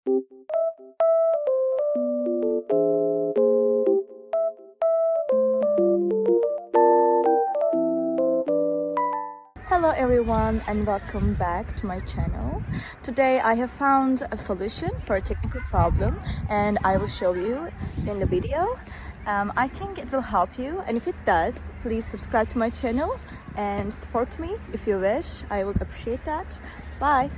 Hello everyone and welcome back to my channel. Today I have found a solution for a technical problem and I will show you in the video. I think it will help you, and if it does, please subscribe to my channel and support me if you wish. I would appreciate that. Bye!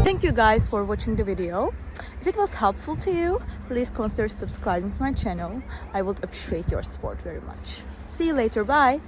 Thank you guys for watching the video. If it was helpful to you, please consider subscribing to my channel. I would appreciate your support very much. See you later. Bye.